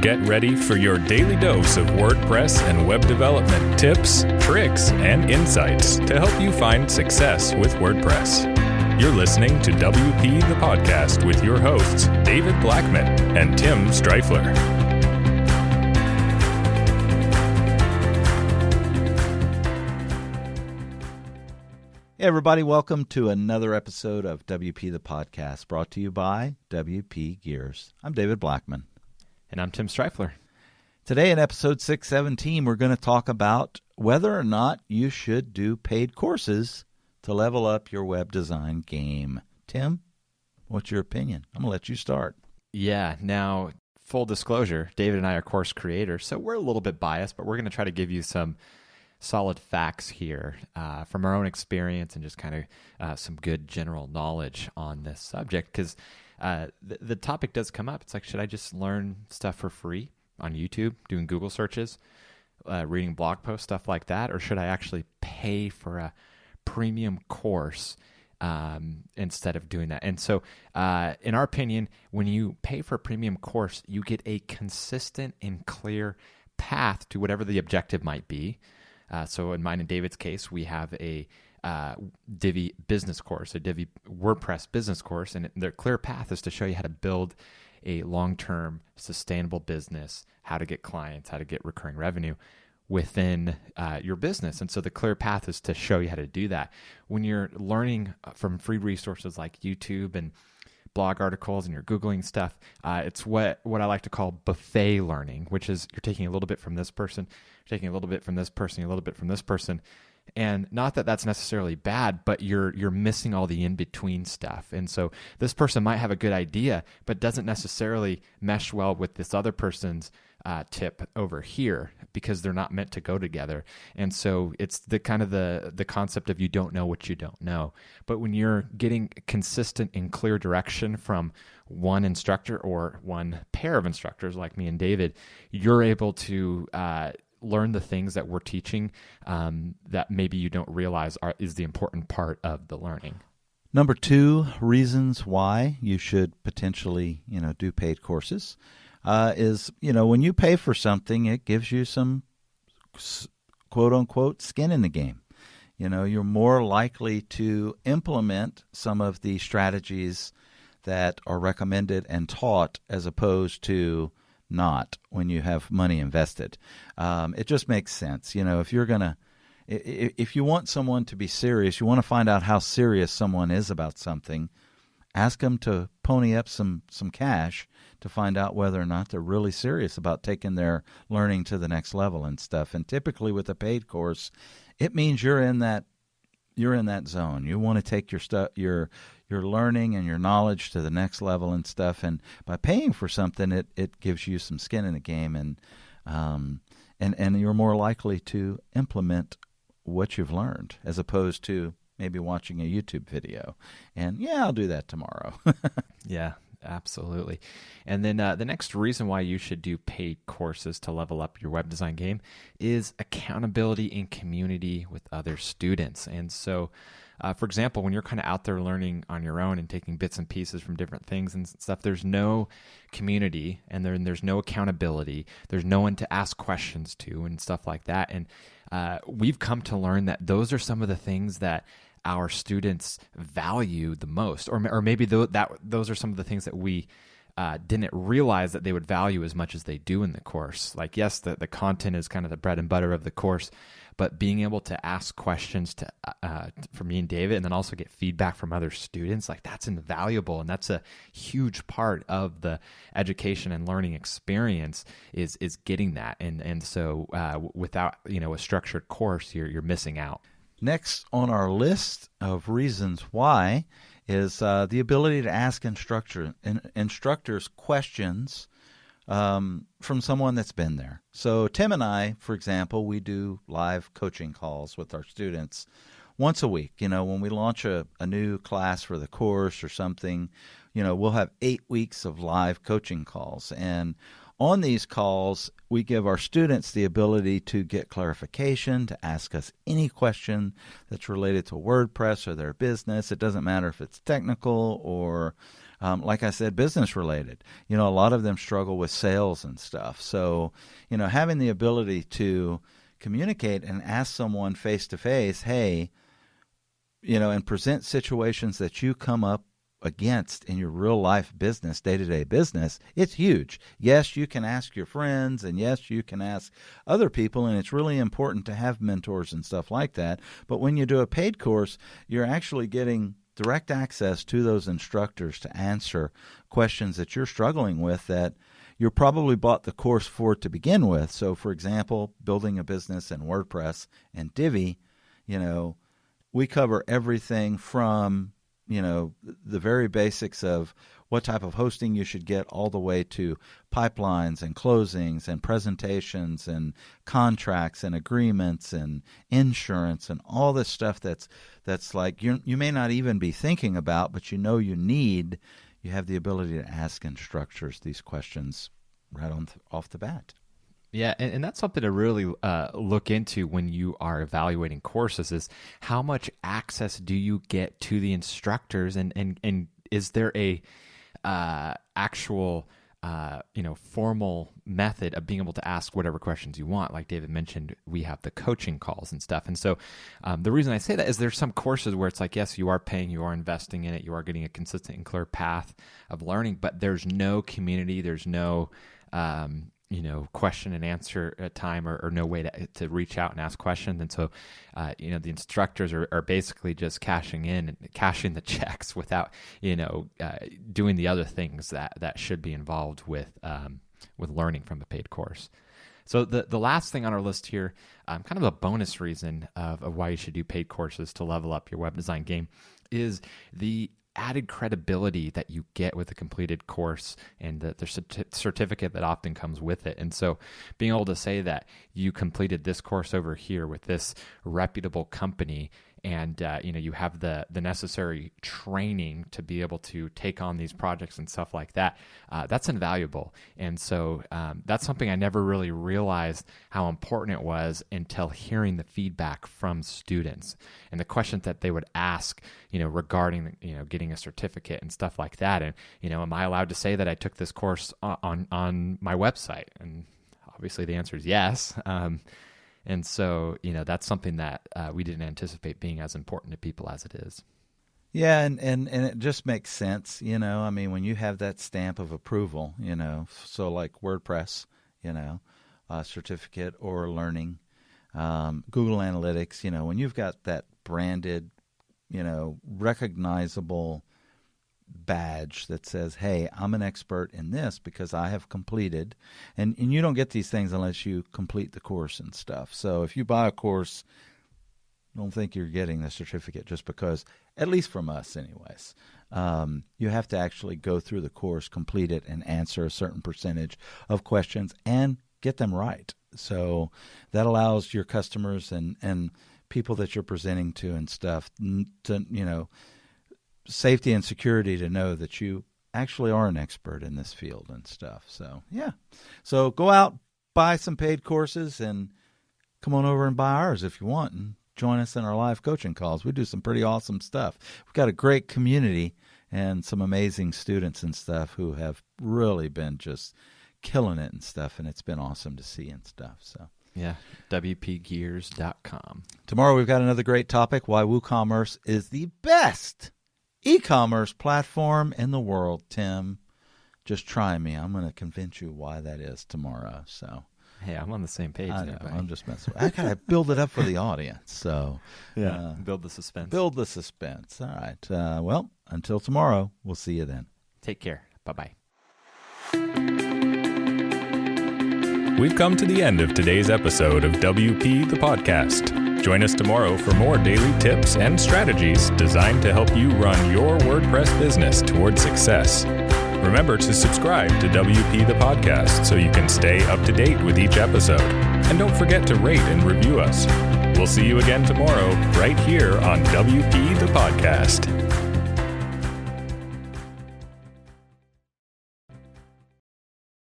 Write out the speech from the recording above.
Get ready for your daily dose of WordPress and web development tips, tricks, and insights to help you find success with WordPress. You're listening to WP the Podcast with your hosts, David Blackman and Tim Streifler. Hey everybody, welcome to another episode of WP the Podcast, brought to you by WP Gears. I'm David Blackman. And I'm Tim Streifler. Today in episode 617, we're going to talk about whether or not you should do paid courses to level up your web design game. Tim, what's your opinion? I'm going to let you start. Yeah, now, full disclosure, David and I are course creators, so we're a little bit biased, but we're going to try to give you some solid facts here from our own experience and just kind of some good general knowledge on this subject, because the topic does come up. It's like, should I just learn stuff for free on YouTube, doing Google searches, reading blog posts, stuff like that, or should I actually pay for a premium course instead of doing that? And so in our opinion, when you pay for a premium course, you get a consistent and clear path to whatever the objective might be. So in mine and David's case, we have a Divi business course, a Divi WordPress business course, and their clear path is to show you how to build a long-term sustainable business, how to get clients, how to get recurring revenue within your business. And so the clear path is to show you how to do that. When you're learning from free resources like YouTube and blog articles and you're Googling stuff, it's what I like to call buffet learning, which is you're taking a little bit from this person, you're taking a little bit from this person, a little bit from this person. And not that that's necessarily bad, but you're missing all the in-between stuff. And so this person might have a good idea, but doesn't necessarily mesh well with this other person's tip over here because they're not meant to go together. And so it's the kind of the concept of you don't know what you don't know. But when you're getting consistent and clear direction from one instructor or one pair of instructors like me and David, you're able to learn the things that we're teaching that maybe you don't realize is the important part of the learning. Number 2 reasons why you should potentially, do paid courses is, when you pay for something, it gives you some quote unquote skin in the game. You're more likely to implement some of the strategies that are recommended and taught as opposed to not when you have money invested. It just makes sense. If you want someone to be serious, you want to find out how serious someone is about something, ask them to pony up some cash to find out whether or not they're really serious about taking their learning to the next level and stuff. And typically with a paid course, it means you're in that zone. You want to take your learning and your knowledge to the next level and stuff. And by paying for something, it gives you some skin in the game, and you're more likely to implement what you've learned as opposed to maybe watching a YouTube video. And I'll do that tomorrow. Yeah, absolutely. And then the next reason why you should do paid courses to level up your web design game is accountability and community with other students. And so, for example, when you're kind of out there learning on your own and taking bits and pieces from different things and stuff, there's no community and there's no accountability. There's no one to ask questions to and stuff like that. And we've come to learn that those are some of the things that our students value the most, or maybe those are some of the things that we didn't realize that they would value as much as they do in the course. Like, yes, the content is kind of the bread and butter of the course, but being able to ask questions for me and David, and then also get feedback from other students, like that's invaluable, and that's a huge part of the education and learning experience is getting that. And so without a structured course, you're missing out. Next on our list of reasons why is the ability to ask instructors questions from someone that's been there. So Tim and I, for example, we do live coaching calls with our students once a week. When we launch a new class for the course or something, we'll have 8 weeks of live coaching calls. And on these calls, we give our students the ability to get clarification, to ask us any question that's related to WordPress or their business. It doesn't matter if it's technical or, like I said, business related. A lot of them struggle with sales and stuff. So, having the ability to communicate and ask someone face to face, hey, and present situations that you come up against in your real life business, day-to-day business, it's huge. Yes, you can ask your friends, and yes, you can ask other people, and it's really important to have mentors and stuff like that. But when you do a paid course, you're actually getting direct access to those instructors to answer questions that you're struggling with that you probably bought the course for to begin with. So, for example, building a business in WordPress and Divi, we cover everything from the very basics of what type of hosting you should get all the way to pipelines and closings and presentations and contracts and agreements and insurance and all this stuff that's like you may not even be thinking about, but you need. You have the ability to ask instructors these questions right off the bat. Yeah, and that's something to really look into when you are evaluating courses is how much access do you get to the instructors, and is there a actual formal method of being able to ask whatever questions you want? Like David mentioned, we have the coaching calls and stuff. And so the reason I say that is there's some courses where it's like, yes, you are paying, you are investing in it, you are getting a consistent and clear path of learning, but there's no community, there's no question and answer time or no way to reach out and ask questions. And so, the instructors are basically just cashing the checks without, doing the other things that should be involved with learning from a paid course. So the last thing on our list here, kind of a bonus reason of why you should do paid courses to level up your web design game is the added credibility that you get with a completed course and the certificate that often comes with it. And so being able to say that you completed this course over here with this reputable company and you have the necessary training to be able to take on these projects and stuff like that, that's invaluable. And so that's something I never really realized how important it was until hearing the feedback from students and the questions that they would ask, regarding getting a certificate and stuff like that. And am I allowed to say that I took this course on my website? And obviously the answer is yes. And so, that's something that we didn't anticipate being as important to people as it is. Yeah, and it just makes sense, when you have that stamp of approval, so like WordPress, certificate or learning, Google Analytics, when you've got that branded, recognizable badge that says, hey, I'm an expert in this because I have completed, and you don't get these things unless you complete the course and stuff. So if you buy a course, don't think you're getting the certificate just because, at least from us anyways. You have to actually go through the course, complete it, and answer a certain percentage of questions and get them right. So that allows your customers and people that you're presenting to and stuff to, safety and security to know that you actually are an expert in this field and stuff. So, yeah. So go out, buy some paid courses, and come on over and buy ours if you want, and join us in our live coaching calls. We do some pretty awesome stuff. We've got a great community and some amazing students and stuff who have really been just killing it and stuff, and it's been awesome to see and stuff. So, yeah, WPGears.com. Tomorrow we've got another great topic, why Woocommerce is the best e-commerce platform in the world. Tim, just try me. I'm going to convince you why that is tomorrow. So, hey, I'm on the same page. I know, I'm just messing with you. I got to build it up for the audience. So, yeah, build the suspense. Build the suspense. All right. Well, until tomorrow, we'll see you then. Take care. Bye-bye. We've come to the end of today's episode of WP the Podcast. Join us tomorrow for more daily tips and strategies designed to help you run your WordPress business toward success. Remember to subscribe to WP the Podcast so you can stay up to date with each episode. And don't forget to rate and review us. We'll see you again tomorrow right here on WP the Podcast.